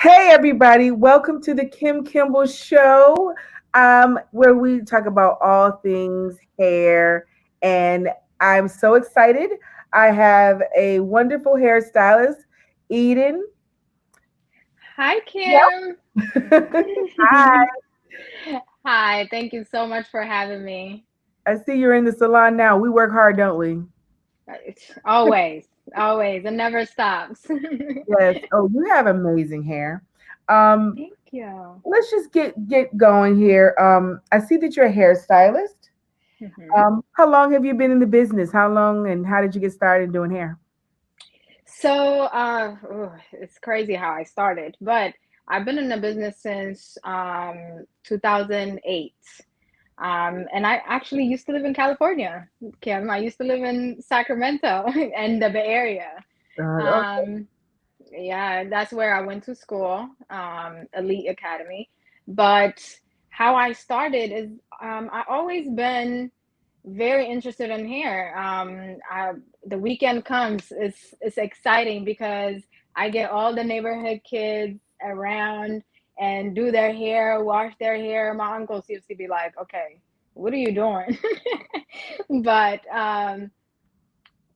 Hey, everybody. Welcome to the Kimble Show, where we talk about all things hair. And I'm so excited. I have a wonderful hairstylist, Eden. Hi, Yep. Kim. Hi. Hi, thank you so much for having me. I see you're in the salon now. We work hard, don't we? Always, always, it never stops. Yes. Oh, you have amazing hair. Um, Thank you. let's just get going here. I see that you're a hairstylist. Mhm. How long have you been in the business? How long and how did you get started doing hair? It's crazy how I started, but I've been in the business since 2008. And I actually used to live in California, Kim. I used to live in Sacramento and the Bay Area. Okay. Um, Yeah, that's where I went to school, Elite Academy. But how I started is I always been very interested in hair. The weekend comes, it's exciting because I get all the neighborhood kids around and do their hair, wash their hair. My uncle used to be like, "Okay, what are you doing?" But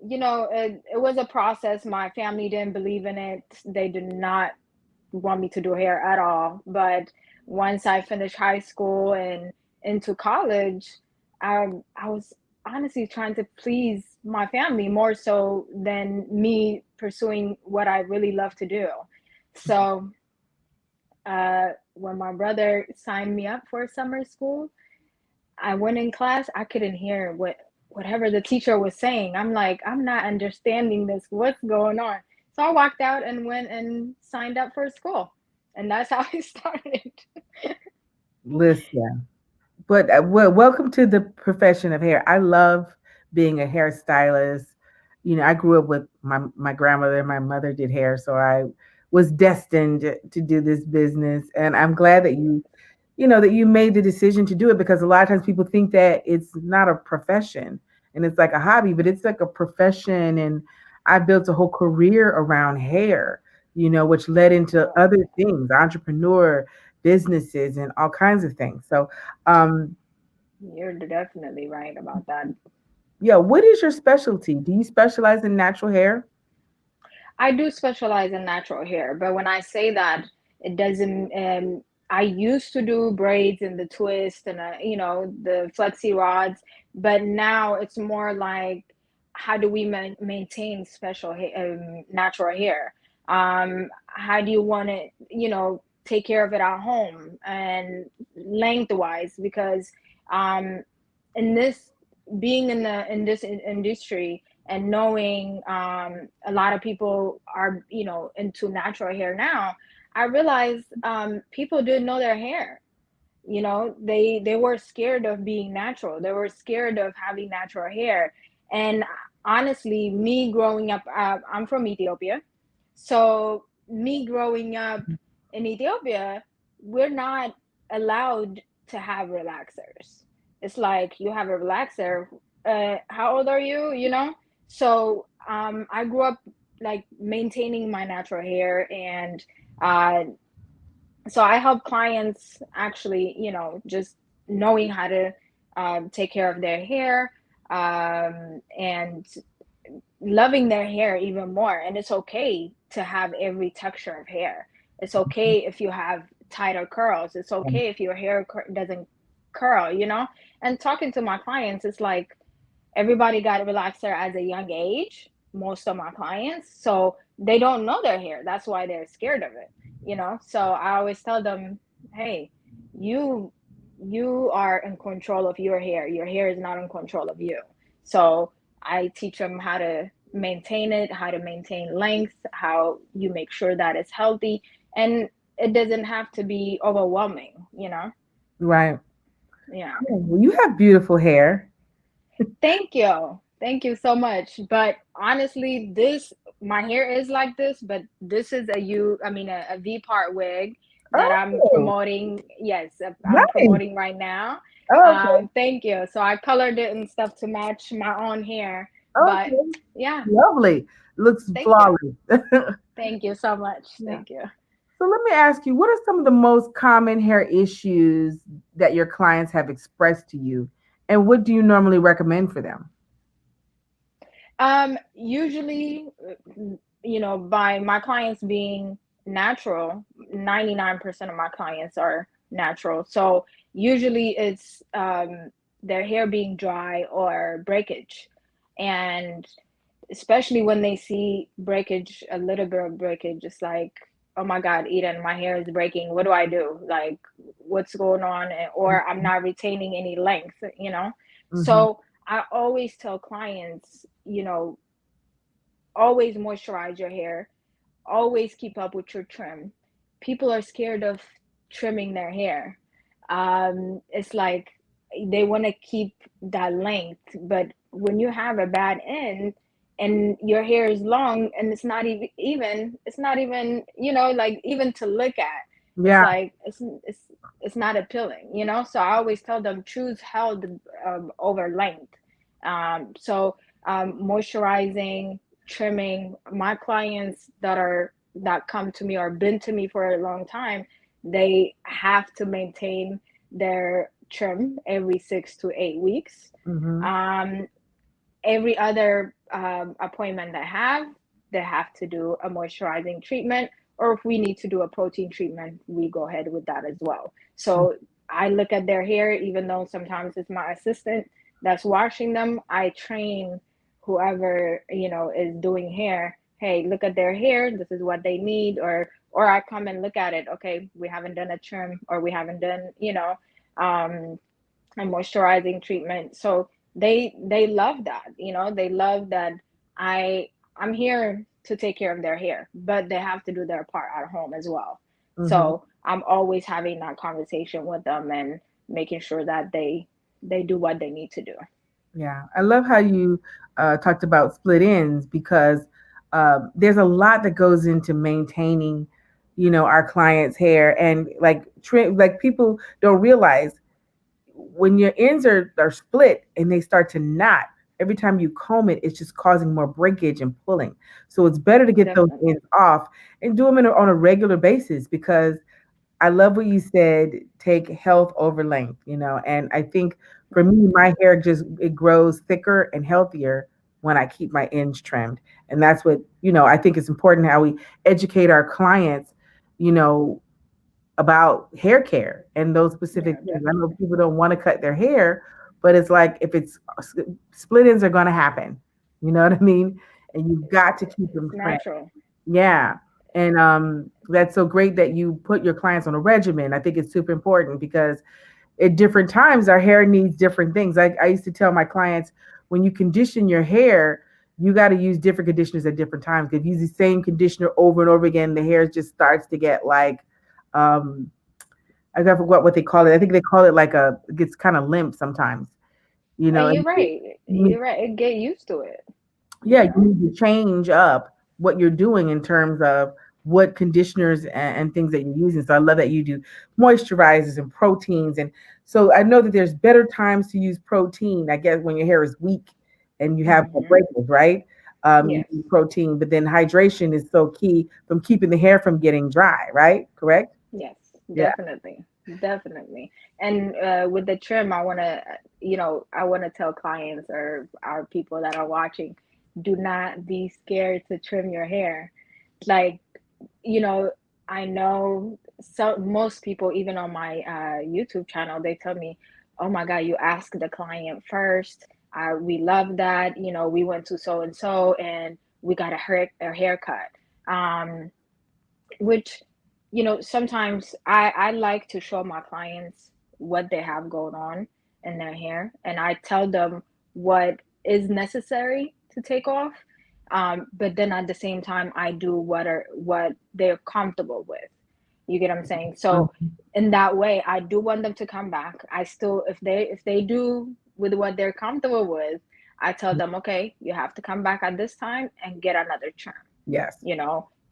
it was a process. My family didn't believe in it. They did not want me to do hair at all. But once I finished high school and into college, I was honestly trying to please my family more so than me pursuing what I really love to do. So when my brother signed me up for summer school, I went in class, I couldn't hear whatever the teacher was saying. I'm like, I'm not understanding this. What's going on? So I walked out and went and signed up for school. And that's how I started. Listen, but welcome to the profession of hair. I love being a hairstylist. I grew up with my grandmother and my mother did hair, so I was destined to do this business. And I'm glad that you made the decision to do it because a lot of times people think that it's not a profession and it's like a hobby, but it's like a profession. And I built a whole career around hair, which led into Wow. other things, entrepreneur businesses and all kinds of things. So, um, You're definitely right about that. yeah, what is your specialty? Do you specialize in natural hair? I do specialize in natural hair, but when I say that, it doesn't. I used to do braids and the twist and the flexi rods, but now it's more like how do we maintain natural hair? How do you want to take care of it at home and lengthwise? Because um, in this being in this industry and knowing a lot of people are into natural hair now, I realized people didn't know their hair. They were scared of being natural. They were scared of having natural hair. And honestly, me growing up, I'm from Ethiopia, so me growing up in Ethiopia, we're not allowed to have relaxers. It's like you have a relaxer. How old are you? So I grew up like maintaining my natural hair, and uh, so I help clients actually, just knowing how to take care of their hair, and loving their hair even more. And it's okay to have every texture of hair. It's okay if you have tighter curls. It's okay if your hair doesn't curl, And talking to my clients, it's like everybody got a relaxer at a young age, most of my clients. So they don't know their hair. That's why they're scared of it. So I always tell them, hey, you you are in control of your hair. Your hair is not in control of you. So I teach them how to maintain it, how to maintain length, how you make sure that it's healthy, and it doesn't have to be overwhelming. Right. Yeah. Oh, well, you have beautiful hair. Thank you. Thank you so much. But honestly, my hair is like this, but this is a V part wig that I'm Oh, promoting. Yes, I'm nice. promoting right now. Okay. Thank you. So I colored it and stuff to match my own hair. But Okay. yeah, Lovely. Looks thank you. flawless. Thank you so much. Yeah. Thank you. So let me ask you, what are some of the most common hair issues that your clients have expressed to you? And what do you normally recommend for them? Usually, by my clients being natural, 99% of my clients are natural. So usually it's their hair being dry or breakage. And especially when they see breakage, a little bit of breakage, it's like, oh my God, Eden, my hair is breaking. What do I do? Like, what's going on? Or I'm not retaining any length. Mm-hmm. So I always tell clients, always moisturize your hair, always keep up with your trim. People are scared of trimming their hair. It's like they want to keep that length, but when you have a bad end and your hair is long and it's not even, like even to look at, it's Yeah. like it's not appealing. So I always tell them choose health over length. Moisturizing, trimming. My clients that come to me or been to me for a long time, they have to maintain their trim every 6 to 8 weeks. Mm-hmm. Um, every other appointment they have to do a moisturizing treatment, or if we need to do a protein treatment, we go ahead with that as well. So I look at their hair, even though sometimes it's my assistant that's washing them. I train whoever is doing hair. Hey, look at their hair. This is what they need, or I come and look at it. Okay, we haven't done a trim, or we haven't done um, a moisturizing treatment. So they love that. They love that I I'm here to take care of their hair, but they have to do their part at home as well. Mm-hmm. So I'm always having that conversation with them and making sure that they do what they need to do. Yeah, I love how you talked about split ends because there's a lot that goes into maintaining, our clients' hair, and like trim. Like people don't realize when your ends are split and they start to knot. Every time you comb it, it's just causing more breakage and pulling. So it's better to get those Definitely. ends off and do them on a regular basis because I love what you said, take health over length, and I think for me, Hmm. my hair just it grows thicker and healthier when I keep my ends trimmed. And that's what, I think it's important how we educate our clients, you know, about hair care and those specific Yeah, things. I know definitely. people don't want to cut their hair, but it's like if it's split ends are going to happen. You know what I mean? And you've it's got to keep it's them trimmed. natural. Yeah. And that's so great that you put your clients on a regimen. I think it's super important because at different times our hair needs different things. I used to tell my clients when you condition your hair, you got to use different conditioners at different times. If you use the same conditioner over and over again, the hair just starts to get like um I forgot what they call it. I think they call it like it gets kind of limp sometimes, You're and right. you You're right. Get used to it, yeah, you you know? need to change up what you're doing in terms of what conditioners and things that you're using. So I love that you do moisturizers and proteins. And so I know that there's better times to use protein, I guess, when your hair is weak and you have more Hmm. breakage, right? You Yes. need protein, but then hydration is so key from keeping the hair from getting dry, right? Correct? Yes, Yeah. definitely. Definitely. And with the trim, I want to tell clients or our people that are watching, do not be scared to trim your hair. Like, you know, I know most people, even on my YouTube channel, they tell me, "Oh my God, you ask the client first. We love that. We went to so and so, and we got a haircut." Um, which sometimes I like to show my clients what they have going on in their hair, and I tell them what is necessary to take off, but then at the same time I do what they're comfortable with. You get what I'm saying? So Mhm. in that way, I do want them to come back. I still, if they do with what they're comfortable with, I tell them, okay, you have to come back at this time and get another trim. Yes.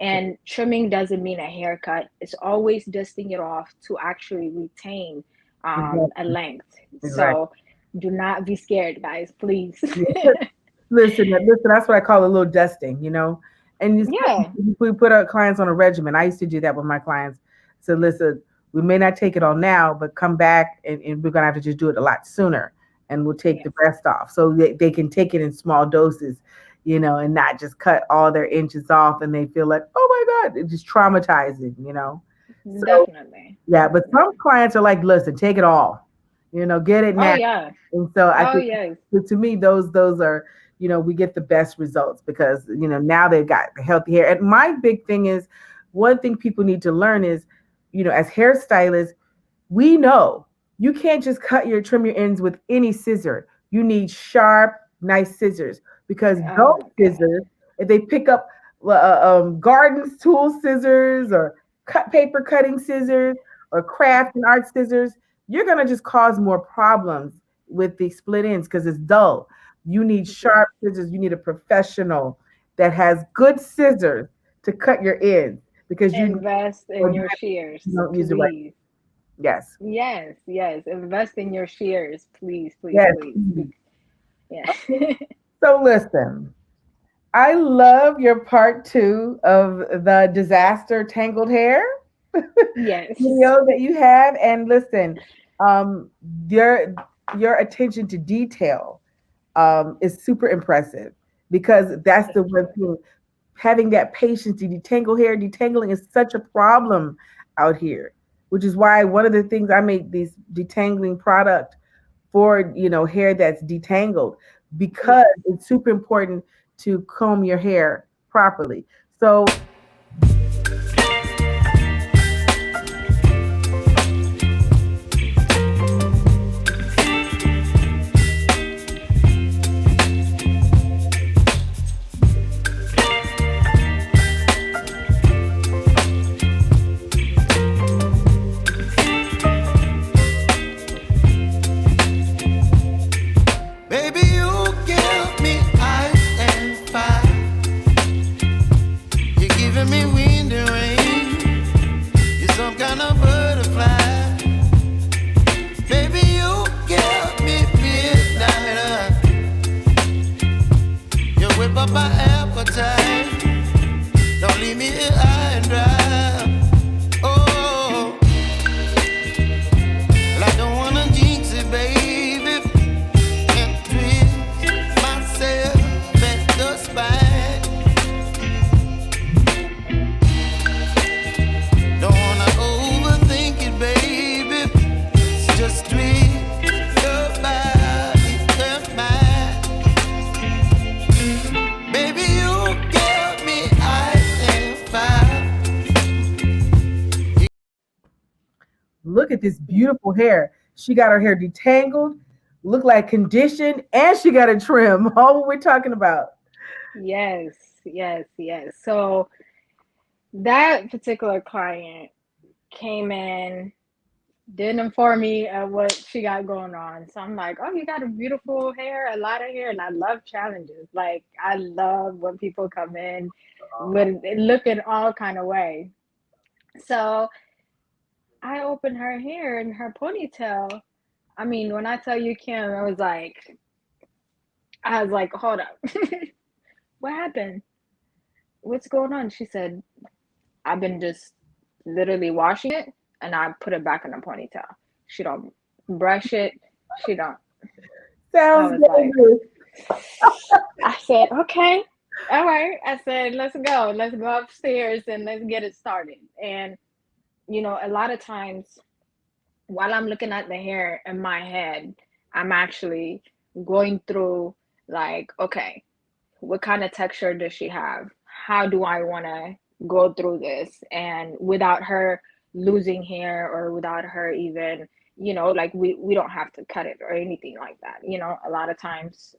And trimming doesn't mean a haircut. It's always dusting it off to actually retain a Exactly. length. Exactly. So do not be scared, guys, please. Yeah. Listen, listen. That's what I call a little dusting. And it's Yeah. we put our clients on a regimen. I used to do that with my clients. So listen, we may not take it all now, but come back and we're gonna have to just do it a lot sooner, and we'll take Yes. the rest off so they can take it in small doses, and not just cut all their inches off and they feel like, oh my God, it's just traumatizing. So Definitely. yeah, but some Definitely. clients are like, listen, take it all, get it Oh now. yeah. And so I Oh think yes. to me, those are, we get the best results because, now they've got the healthy hair. And my big thing is, one thing people need to learn is, as hairstylists, we know you can't just trim your ends with any scissor. You need sharp, nice scissors because those scissors, Okay. if they pick up garden tool scissors or cut paper cutting scissors or craft and art scissors, you're gonna just cause more problems with the split ends because it's dull. You need Yes. sharp scissors. You need a professional that has good scissors to cut your ends because Invest in or your you shears, don't use the right. please. Yes. Yes, yes. Invest in your shears, please, please, Yes. please. Yeah. So listen, I love your part two of the disaster tangled hair Yes. video that you have. And listen, um, your your attention to detail is super impressive because that's the Thank one you. thing. Having that patience to detangle hair, detangling is such a problem out here, which is why one of the things I make these detangling product for hair that's detangled because Yes. it's super important to comb your hair properly. So Baby, you give me ice and fire. You're giving me wind and rain. You're some kind of butterfly. Baby, you give me midnight. You whip up my appetite. Don't leave me here high and dry. Oh, well, I don't wanna jinx it, baby. And twist myself at the spine. Don't wanna overthink it, baby. It's just twist your body and mine. Baby, you give me ice and fire. look at this beautiful hair. She got her hair detangled, look like conditioned, and she got a trim. All what we're talking about. Yes, yes, yes. So that particular client came in, didn't inform me of what she got going on. So I'm like, oh, you got a beautiful hair, a lot of hair, and I love challenges. Like I love when people come in with looking all kind of way. So I opened her hair and her ponytail. I mean, when I tell you, Kim, I was like, hold up, what happened? What's going on? She said, I've been just literally washing it and I put it back in a ponytail. She don't brush it. She don't. I Sounds was like, dangerous. I said, okay, all right. I said, let's go. Let's go upstairs and let's get it started. And, a lot of times while I'm looking at the hair in my head, I'm actually going through like, okay, what kind of texture does she have? How do I want to go through this? And without her losing hair or without her even, like we don't have to cut it or anything like that. A lot of times,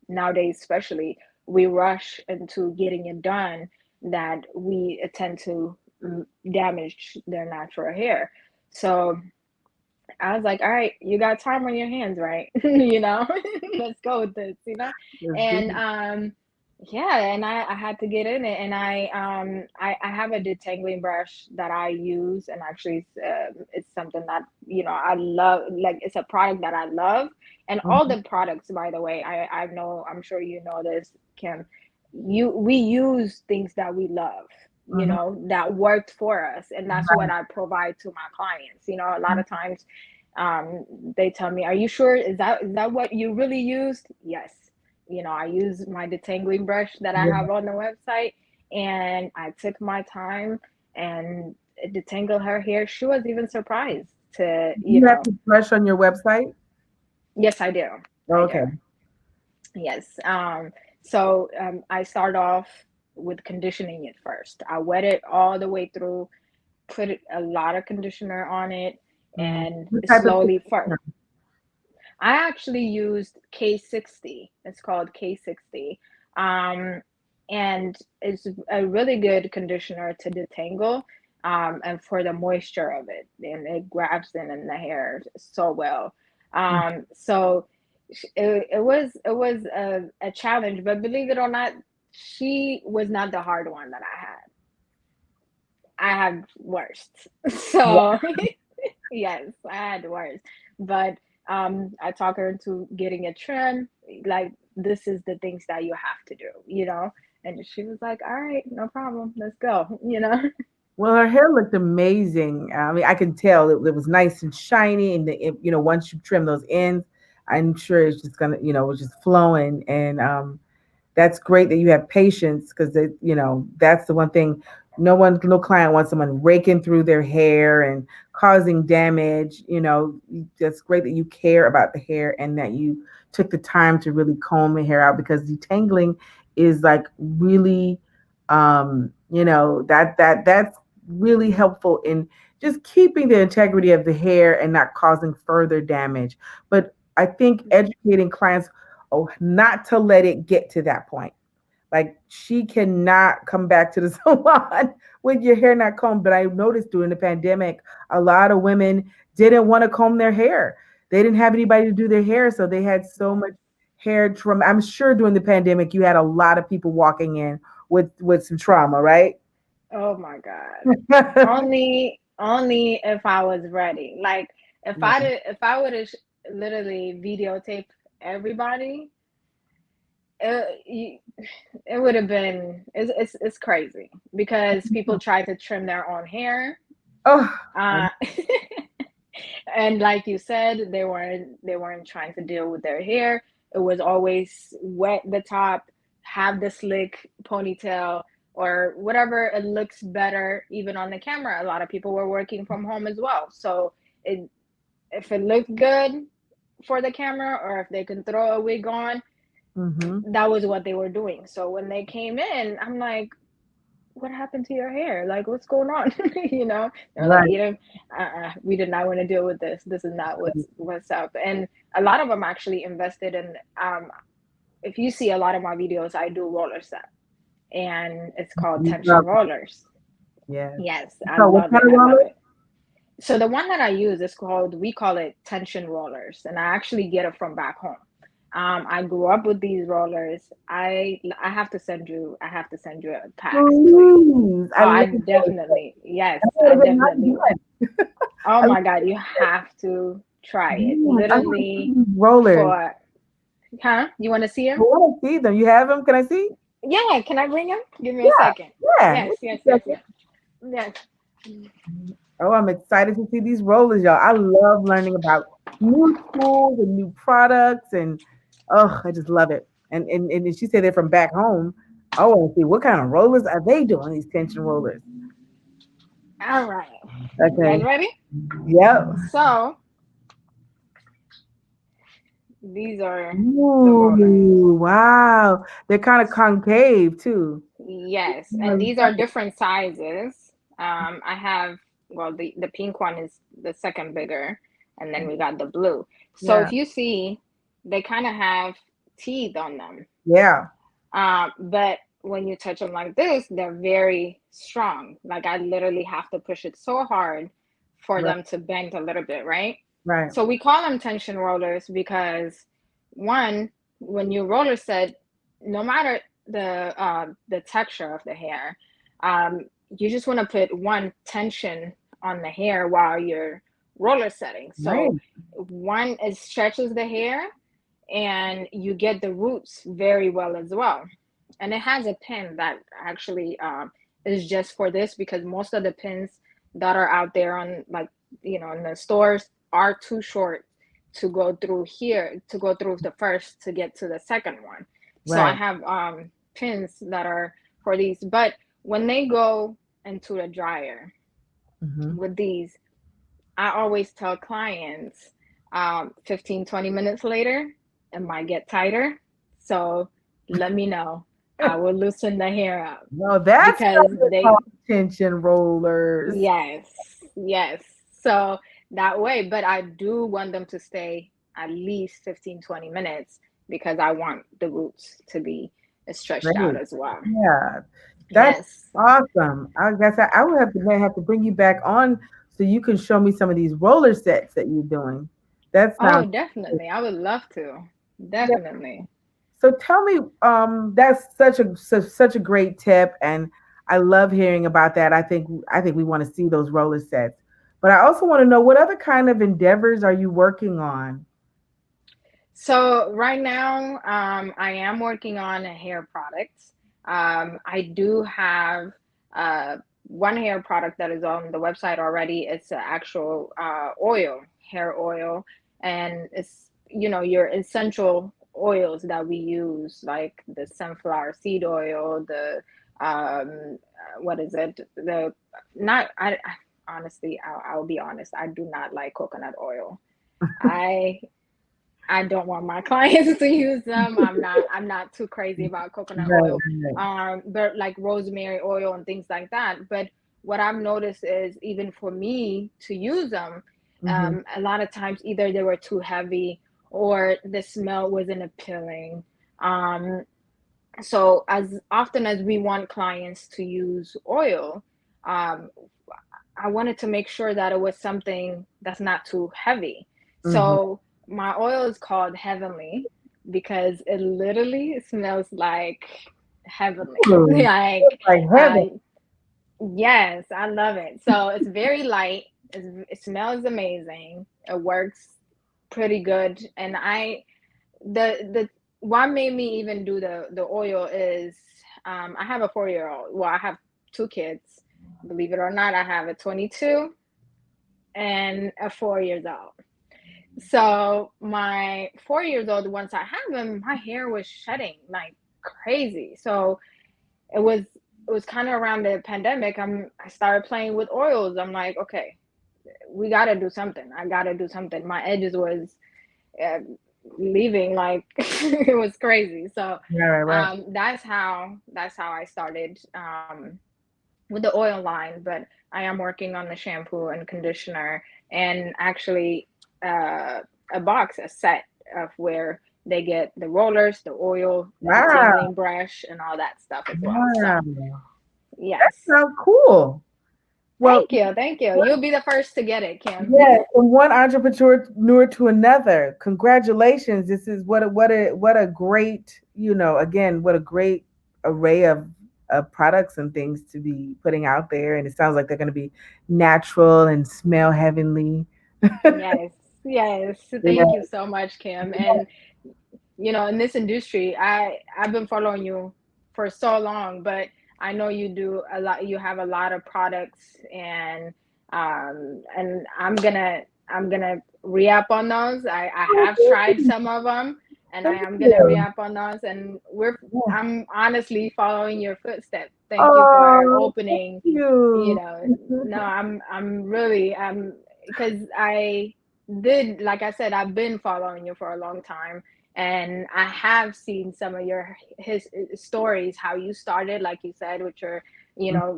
nowadays, especially, we rush into getting it done that we tend to damage their natural hair. So I was like, all right, you got time on your hands, right? Let's go with this. Let's do And it. yeah, and I had to get in it, and I have a detangling brush that I use, and actually it's something that I love. Like it's a product that I love, and all Mhm. the products, by the way, I know I'm sure you know this, Kim. we use things that we love, Mhm. that worked for us, and that's what I provide to my clients. A lot of times, they tell me, "Are you sure? Is that what you really used?" Yes. I use my detangling brush that I Yeah. have on the website, and I took my time and detangle her hair. She was even surprised to, You have to brush on your website? yes, I do. I do. Okay. Yes. I start off with conditioning it first. I wet it all the way through, put a lot of conditioner on it, Mhm. and What type of slowly conditioner? I actually used K60. It's called K60. Um, and it's a really good conditioner to detangle, and for the moisture of it. And it grabs in the hair so well. Mm. So it was a challenge, but believe it or not, she was not the hard one that I had. I had worse. Wow. So yes, I had worse. But I talk her into getting a trim. Like, this is the things that you have to do. And she was like, "All right, no problem. Let's go." Well, her hair looked amazing. I mean, I can tell it was nice and shiny, and once you trim those ends, I'm sure it's just gonna, it was just flowing. And that's great that you have patience because that's the one thing. No client wants someone raking through their hair and causing damage. That's great that you care about the hair and that you took the time to really comb the hair out because detangling is like really, that's really helpful in just keeping the integrity of the hair and not causing further damage. But I think educating clients, oh, not to let it get to that point. Like she cannot come back to the salon with your hair not combed. But I noticed during the pandemic, a lot of women didn't want to comb their hair. They didn't have anybody to do their hair, so they had so Yeah. much hair trauma. I'm sure during the pandemic, you had a lot of people walking in with some trauma, right? Oh my God. Only if I was ready. Like, Yeah. if I would have literally videotaped everybody, it, it would have been, it's crazy because people try to trim their own hair. Oh, Uh, and like you said, they weren't trying to deal with their hair. It was always wet the top, have the slick ponytail or whatever. It looks better even on the camera. A lot of people were working from home as well, so it if it looked good for the camera, or if they can throw a wig on, mm-hmm. that was what they were doing. So when they came in, I'm like, what happened to your hair? Like, what's going on? They're like, Right. we did not want to deal with this. This is not what's up. And a lot of them actually invested in, if you see a lot of my videos, I do roller set, and it's called You tension love it. rollers. Yes. Yes, I So what love kind it. of I love roller? it. So the one that I use is called, we call it tension rollers, and I actually get it from back home. I grew up with these rollers. I have to send you a packs, please. Please. I Oh, love I it. definitely, yes, I I would have not definitely will. done. Oh I love my God, you have to try it. yes, I want to see Literally these rollers. for, huh? You want to see I him? want to see them. You have them? Can I see? Yeah, can I bring him? Give me a Yeah, second. yeah. Yes, Wait yes, a yes, second. yes. Yes. Oh, I'm excited to see these rollers, y'all. I love learning about new tools and new products, and oh, I just love it. And she said they're from back home. I want to see what kind of rollers are they doing? These tension rollers. All right. You guys Okay. ready? Yep. So these are the rollers. Ooh, wow. They're kind of concave too. Yes, I and these are love it. different sizes. I have, well, the pink one is the second bigger, and then we got the blue. So Yeah. if you see, they kind of have teeth on them. Yeah. But when you touch them like this, they're very strong. Like, I literally have to push it so hard for Right. them to bend a little bit, right? Right. So we call them tension rollers because, one, when you roller set, no matter the texture of the hair, um, you just want to put one tension on the hair while you're roller setting. Right. So one, it stretches the hair, and you get the roots very well as well. and it has a pin that actually is just for this, because most of the pins that are out there on, like, in the stores are too short to go through here, to go through the first to get to the second one. So I Right. have pins that are for these, but when they go into the dryer Hmm. with these, I always tell clients 15, 20 minutes later, it might get tighter. So let me know. I will loosen the hair up No, that's because what they call they, tension rollers. yes, yes. So that way, but I do want them to stay at least 15, 20 minutes because I want the roots to be stretched out Great. as well. Yeah, that's Yes. awesome. I guess I would have to may have to bring you back on so you can show me some of these roller sets that you're doing. That Oh, sounds definitely. I would love to. yeah. Definitely. So tell me, that's such a great tip, and I love hearing about that. I think we want to see those roller sets, but I also want to know what other kind of endeavors are you working on? So right now, I am working on a hair products. I do have uh, one hair product that is on the website already. It's an actual oil, hair oil, and it's, your essential oils that we use, like the sunflower seed oil, the what is it? The not I honestly, I'll be honest, I do not like coconut oil. I I don't want my clients to use them. I'm not too crazy about coconut Right, oil. right. But like rosemary oil and things like that. But what I've noticed is, even for me to use them, Hmm. a lot of times either they were too heavy or the smell wasn't appealing. Um, so as often as we want clients to use oil, um, I wanted to make sure that it was something that's not too heavy. Hmm. So my oil is called Heavenly because it literally smells like heavenly. Ooh, Like, it's like heaven. uh, yes, I love it. So it's very light. It smells amazing. It works pretty good. And the what made me even do the oil is, I have a 4 year old. Well, I have two kids. Believe it or not, I have a 22 and a 4 years old. So my 4 years old, once I have him, my hair was shedding like crazy. So it was kind of around the pandemic. I started playing with oils. I'm like, okay, we got to do something. I got to do something. My edges was uh, leaving like it was crazy. So Right, right, right. that's how I started with the oil line. But I am working on the shampoo and conditioner, and actually uh, a set of where they get the rollers, the oil, the Wow, detangling brush, and all that stuff as well. So wow, that yes, sounds cool. Well, thank you, thank you. You'll be the first to get it, Kim. yeah, from one entrepreneur to another. Congratulations. This is what a great, again, what a great array of products and things to be putting out there. And it sounds like they're going to be natural and smell heavenly. Yes, yes. Thank Yeah. you so much, Kim. And in this industry, I've been following you for so long, but I know you do a lot. You have a lot of products, and I'm gonna re-up on those. I have tried some of them, and I Thank am gonna you. re-up on those. And Yeah. I'm honestly following your footsteps. Thank you for Oh, thank opening. you. No, I'm really because I did, like I said, I've been following you for a long time, and I have seen some of your his stories, how you started, like you said, with your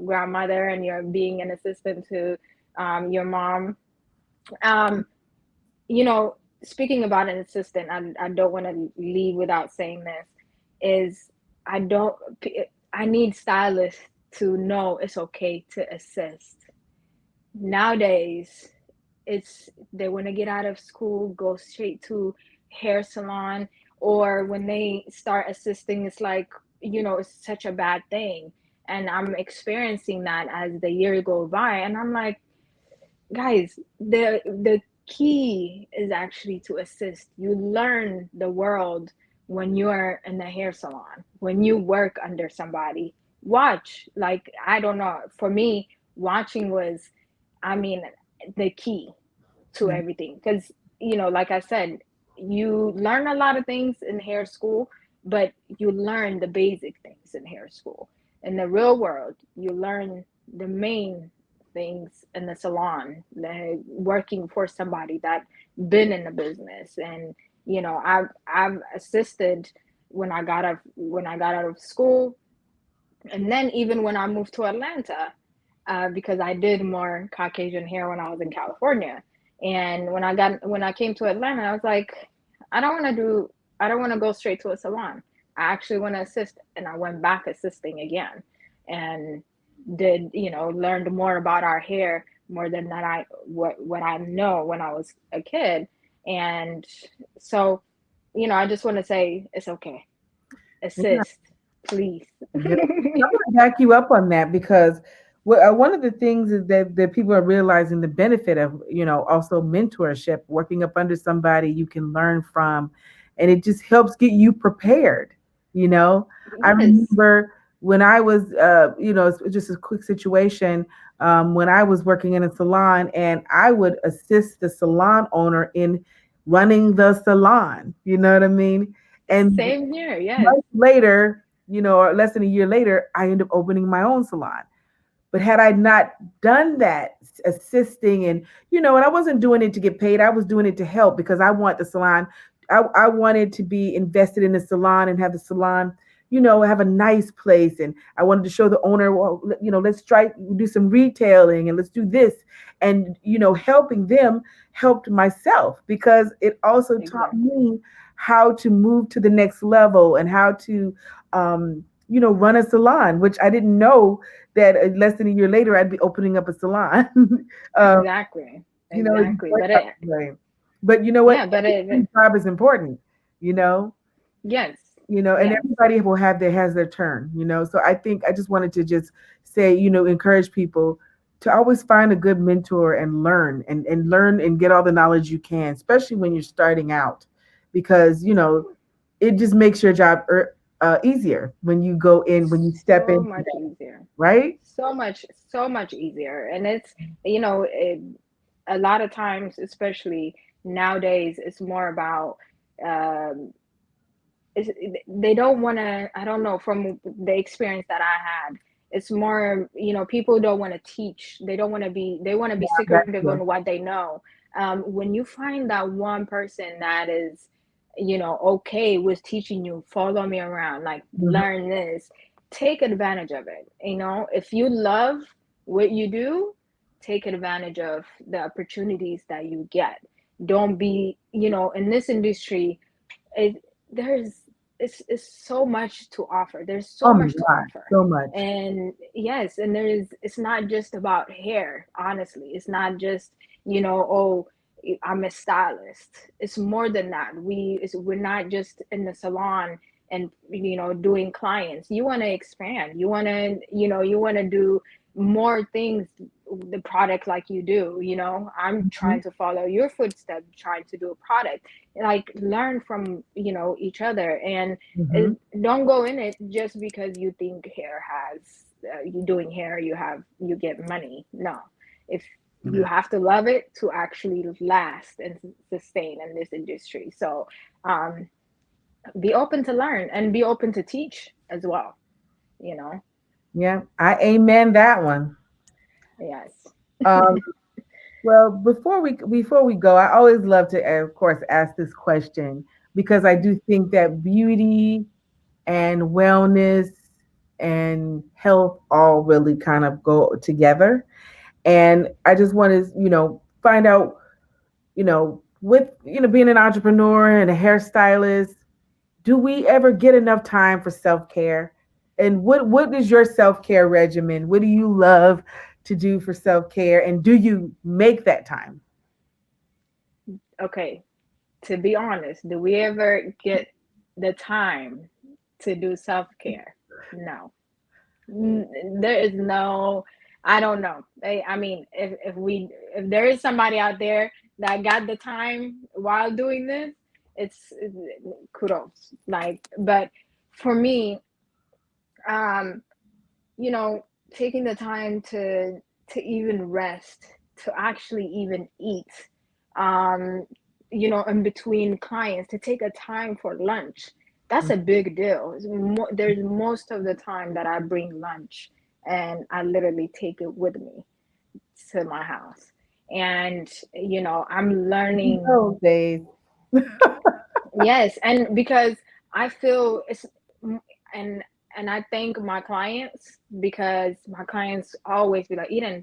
grandmother, and you're being an assistant to your mom. Um, you know, Speaking about an assistant, I don't want to leave without saying this. Is I don't I need stylists to know it's okay to assist. Nowadays, it's they want to get out of school, go straight to hair salon, or when they start assisting, it's like, it's such a bad thing. And I'm experiencing that as the year go by, and I'm like, guys, the key is actually to assist. You learn the world when you're in the hair salon. when you work under somebody, watch. Like, I don't know, for me, watching was, I mean, the key to Mhm. everything. Because, like I said, you learn a lot of things in hair school, but you learn the basic things in hair school. In the real world, you learn the main things in the salon, working for somebody that been in the business. And I've assisted when I got out of school, and then even when I moved to Atlanta, because I did more Caucasian hair when I was in California. And when I came to Atlanta, I was like, I don't want to do I don't want to go straight to a salon. I actually want to assist, and I went back assisting again, and did learned more about our hair more than that what I know when I was a kid. And so, I just want to say it's okay. Yeah. Assist, please. Yeah. I'm going to back you up on that because one of the things is that people are realizing the benefit of, also mentorship, working up under somebody you can learn from, and it just helps get you prepared. You know, I Yes, remember when I was, it's just a quick situation, when I was working in a salon and I would assist the salon owner in running the salon. You know what I mean? And same here. Yes, months later, or less than a year later, I ended up opening my own salon. But had I not done that, assisting and I wasn't doing it to get paid, I was doing it to help because I want the salon. I wanted to be invested in the salon and have the salon, have a nice place. And I wanted to show the owner, well, let's try do some retailing and let's do this. And, helping them helped myself because it also taught exactly. me how to move to the next level and how to, run a salon, which I didn't know that less than a year later I'd be opening up a salon. um, Exactly. it's Exactly. quite that way. But you know what? Yeah, but Everybody's job is important. You know, yes, and yes. everybody will have their turn. So I think I just wanted to just say, encourage people to always find a good mentor and learn and get all the knowledge you can, especially when you're starting out, because it just makes your job easier when you go in when you step So into much that, easier. right? So much easier. And it's, you know, it, a lot of times, especially nowadays, it's more about, um, it's, they don't want to, I don't know, from the experience that I had, it's more, people don't want to teach. They want to be That's secretive on true. what they know. When you find that one person that is, okay with teaching you, follow me around, like Mhm. learn this, take advantage of it. If you love what you do, take advantage of the opportunities that you get. Don't be, in this industry, it there's it's so much to offer. There's so Oh my much to God, offer. so much. And yes, and it's not just about hair, honestly. It's not just, oh, I'm a stylist. It's more than that. We're not just in the salon and doing clients. You want to expand. You want to do more things, the product, like you do. I'm Mhm. trying to follow your footsteps, trying to do a product, like learn from each other. And Mhm. don't go in it just because you think hair has you doing hair, you get money. No, if you Yeah. have to love it to actually last and sustain in this industry. So um be open to learn and be open to teach as well, you know Yeah, I amen that one. yes. Um, well, before we go, I always love to, of course, ask this question because I do think that beauty and wellness and health all really kind of go together. And I just want to, find out, with being an entrepreneur and a hairstylist, do we ever get enough time for self-care? And what is your self-care regimen? What do you love to do for self-care, and do you make that time? Okay, to be honest, do we ever get the time to do self-care? No. There is no, I don't know. I mean, if there is somebody out there that got the time while doing this, it's kudos. Like, but for me, um, you know, taking the time to even rest, to actually even eat, um, in between clients, to take a time for lunch. That's a big deal. There's most of the time that I bring lunch and I literally take it with me to my house. And, I'm learning. Those days. Yes, and because I feel it's and and I thank my clients because my clients always be like, Eden,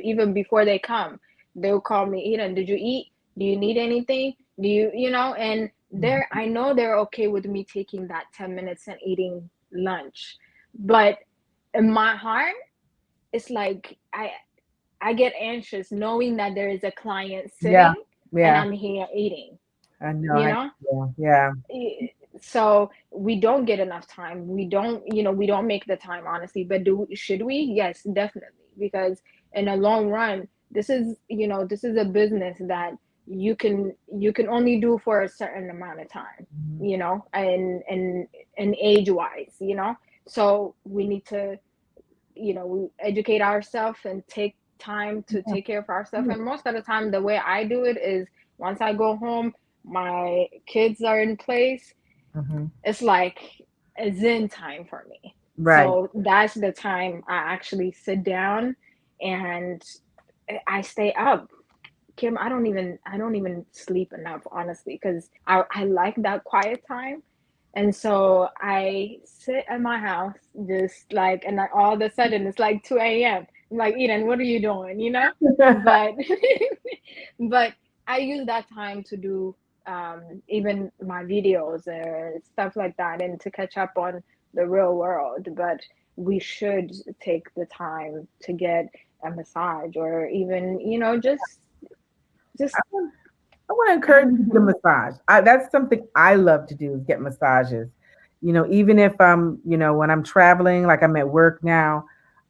even before they come, they'll call me, Eden, did you eat? Do you need anything? Do and I know they're okay with me taking that 10 minutes and eating lunch. But in my heart, it's like I get anxious knowing that there is a client Yeah, sitting and yeah. I'm here eating, I know. you know? Yeah. So we don't get enough time. We don't make the time, honestly. But should we? Yes, definitely, because in the long run, this is a business that you can only do for a certain amount of time, Mhm. and age wise, so we need to, we educate ourselves and take time to Yeah, take care of ourselves. yeah. And most of the time, the way I do it is once I go home, my kids are in place. Mhm. It's like a zen time for me. Right. So that's the time I actually sit down and I stay up. Kim, I don't even sleep enough, honestly, because I like that quiet time. And so I sit at my house just like, and all of a sudden it's like 2 a.m. I'm like, Eden, what are you doing? But but I use that time to do even my videos or stuff like that, and to catch up on the real world. But we should take the time to get a massage, or even, just I want to encourage have. you to get a massage. That's something I love to do is get massages. Even if when I'm traveling, like I'm at work now,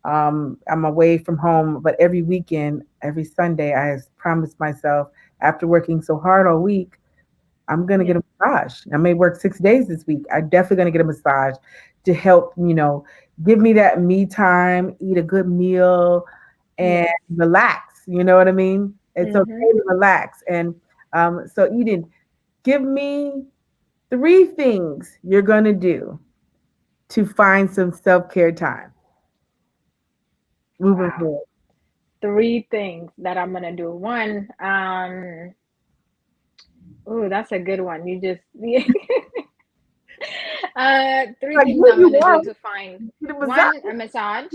I'm away from home, but every weekend, every Sunday, I promised myself after working so hard all week, I'm gonna get Yeah. a massage. I may work 6 days this week. I'm definitely gonna get a massage to help, give me that me time, eat a good meal, and Yes. relax. You know what I mean? It's Mm-hmm. okay to relax. And so, Eden, give me three things you're gonna do to find some self care time moving Wow. forward. Three things that I'm gonna do. One, oh, that's a good one. You just three Like, things give I'm you gonna do one, to find get a massage. one, a massage.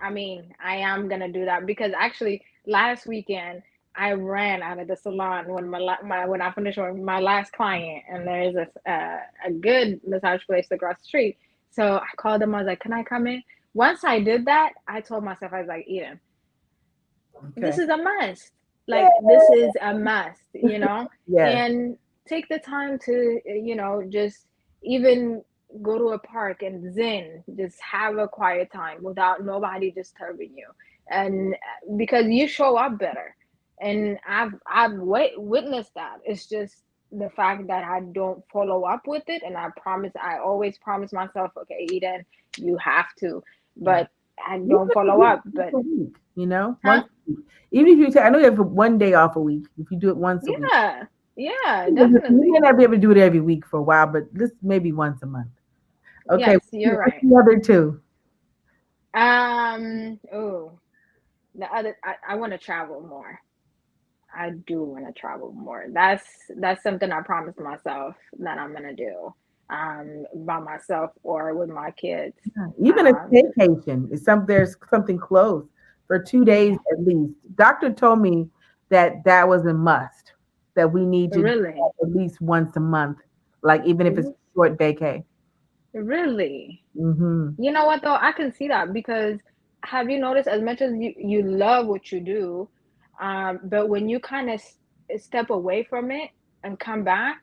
I mean, I am gonna do that because actually last weekend I ran out of the salon when I finished with my last client, and there's a good massage place across the street. So I called them. I was like, "Can I come in?" Once I did that, I told myself, I was like, Eden, this Okay. is a must. Yeah. Like, this is a must, Yes. and take the time to, just even go to a park and zen, just have a quiet time without nobody disturbing you. And because you show up better. And I've witnessed that. It's just the fact that I don't follow up with it. And I always promise myself, okay, Eden, you have to. Yeah. But I Even don't if you follow do it up. once But, a week, huh? once a week. Even if you take, I know you have one day off a week. If you do it once a week, Yeah, yeah, you may definitely. not be able to do it every week for a while, but this maybe once a month. Okay. Yes, you're What's right. the other two? Oh, I want to travel more. I do want to travel more. That's something I promised myself that I'm gonna do, by myself or with my kids. Even a Um, staycation is there's something close for 2 days yeah, at least. Doctor told me that was a must, that we need to do really, that at least once a month, like even if it's short vacay. really. Hmm. You know what though? I can see that because have you noticed, as much as you love what you do, but when you kind of step away from it and come back,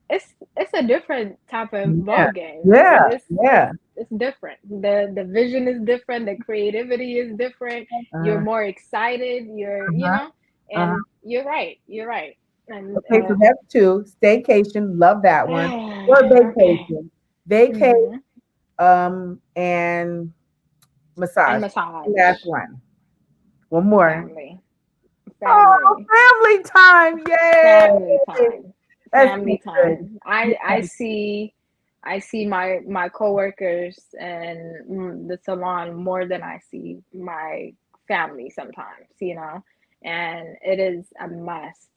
it's a different type of Yeah, ball game. yeah, It's yeah. it's different. The vision is different. The creativity is different. You're Uh, more excited. uh-huh, uh-huh. And you're right. You're right. And Okay, so that's two. Staycation, love that one. Or okay. vacation. Vacay, Mm-hmm. and And massage. Last massage. one. One more. Family. Oh, Family. family time. Family Yay. time. That's so Family good. time. I see my coworkers and the salon more than I see my family sometimes, and it is a must.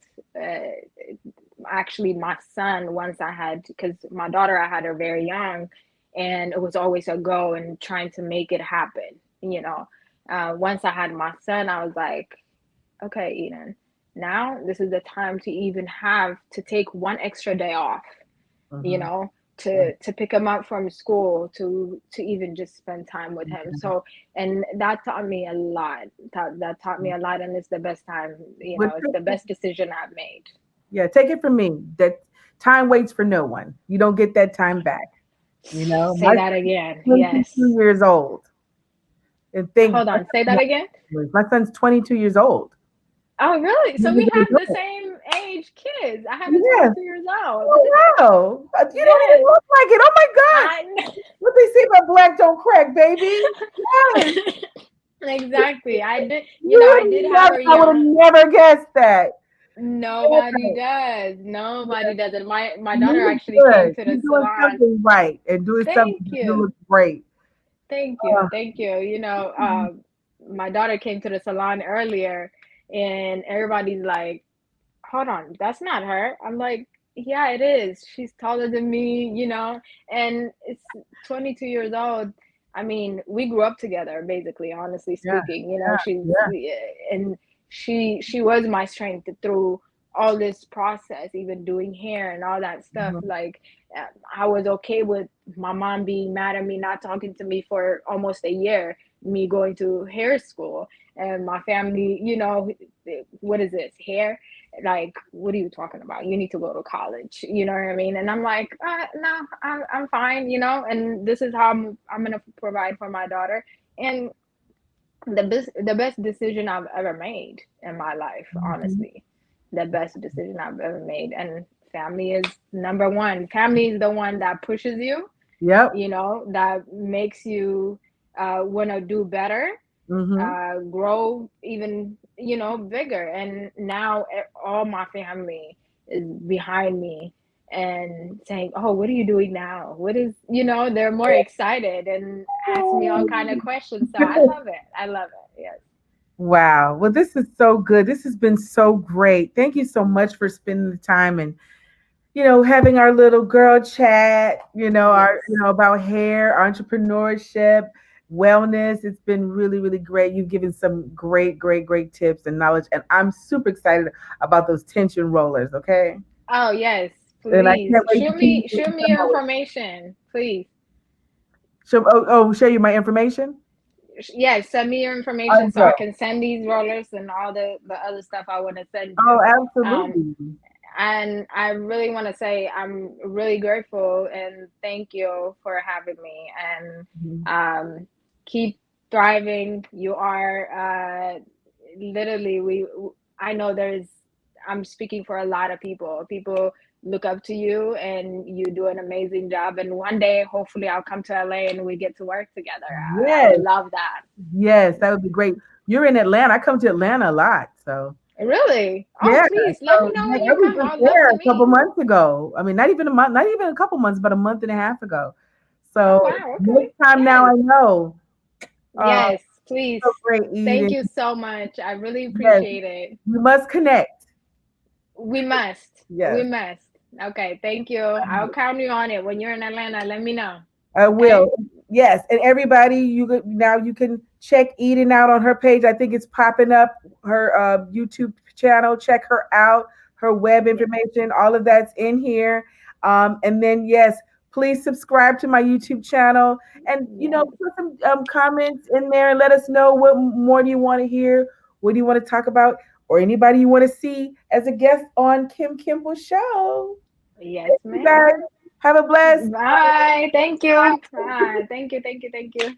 Actually, my son, once I had, because my daughter, I had her very young, and it was always a go and trying to make it happen. Once I had my son, I was like, okay, Eden, now this is the time to even have to take one extra day off, you Mhm. know, to pick him up from school, to even just spend time with him. So, and that taught me a lot. That taught me a lot, and it's the best time, But it's the best decision I've made. yeah, take it from me. That time waits for no one. You don't get that time back. My Say that again. son's 22 Yes. years old. And think Hold on. Say that again. my son's 22 years old. Oh, really? So He's we an have the adult. same age kids. I have a Yes. 22 years old. Oh wow. You don't even Yes. look like it. Oh my God. I Let me see my black don't crack, baby. Yes. exactly. I did, I did You have never, her I would have young. never guessed that. Nobody Yes. does. Nobody does. And my daughter You look actually came good. to the You're doing salon. something right and doing something Thank you you. look great. Thank you. Uh, Thank you. My daughter came to the salon earlier, and everybody's like, hold on, that's not her. I'm like, yeah, it is. She's taller than me, and it's 22 years old. I mean, we grew up together, basically, honestly yeah, speaking. yeah. And she was my strength through all this process, even doing hair and all that stuff. Mhm. Like, I was okay with my mom being mad at me, not talking to me for almost a year, me going to hair school, and my family, what is this, hair? Like, what are you talking about? You need to go to college, you know what I mean? And I'm like, no, I'm fine, and this is how I'm gonna provide for my daughter. And the best decision I've ever made in my life, Mhm. honestly. The best decision I've ever made. And family is number one. Family is the one that pushes you, Yep. that makes you want to do better, Hmm. grow even, bigger. And now all my family is behind me and saying, oh, what are you doing now? What is, they're more excited and ask me all kind of questions. So I love it. I love it. Yes. Wow. Well, this is so good. This has been so great. Thank you so much for spending the time and having our little girl chat, Yes. about hair, entrepreneurship, wellness. It's been really, really great. You've given some great, great, great tips and knowledge. And I'm super excited about those tension rollers, okay? Oh, yes. And I Please can't wait to shoot see me what shoot you me come your out with. information, please. Show you my information? Yes, send me your I information so I will. can send these rollers and all the other stuff I want to send Oh, you. Um, absolutely. and I really want to say I'm really grateful and thank you for having me, and Mhm. keep thriving. You are literally we. I know there's. I'm speaking for a lot of people. People look up to you, and you do an amazing job. And one day, hopefully, I'll come to LA and we get to work together. I Yes, would love that. yes, that would be great. You're in Atlanta. I come to Atlanta a lot, so. Really? Oh, Yeah, please let me so know yeah, when I you was come. just I'd love there to a couple meet. months ago. I mean, not even a month, not even a couple months, but a month and a half ago. Oh, So wow. Okay. next time now Yes. I know. Uh, Yes, please. so great, Thank Eden. you so much. I really Yes, appreciate it. we must connect. We must. We Yes, must. Okay, thank you. I'll count you on it. When you're in Atlanta, let me know. I Okay? will. Yes, and everybody, now you can check Eden out on her page. I think it's popping up her YouTube channel. Check her out. Her web Yeah. information, all of that's in here. And then yes, please subscribe to my YouTube channel, and Yes. put some comments in there and let us know what more do you want to hear, what do you want to talk about, or anybody you want to see as a guest on Kim Kimble show. Yes, Thank you ma'am. guys. Have a blessed. Bye. Thank you. Bye. Thank you. Thank you. Thank you.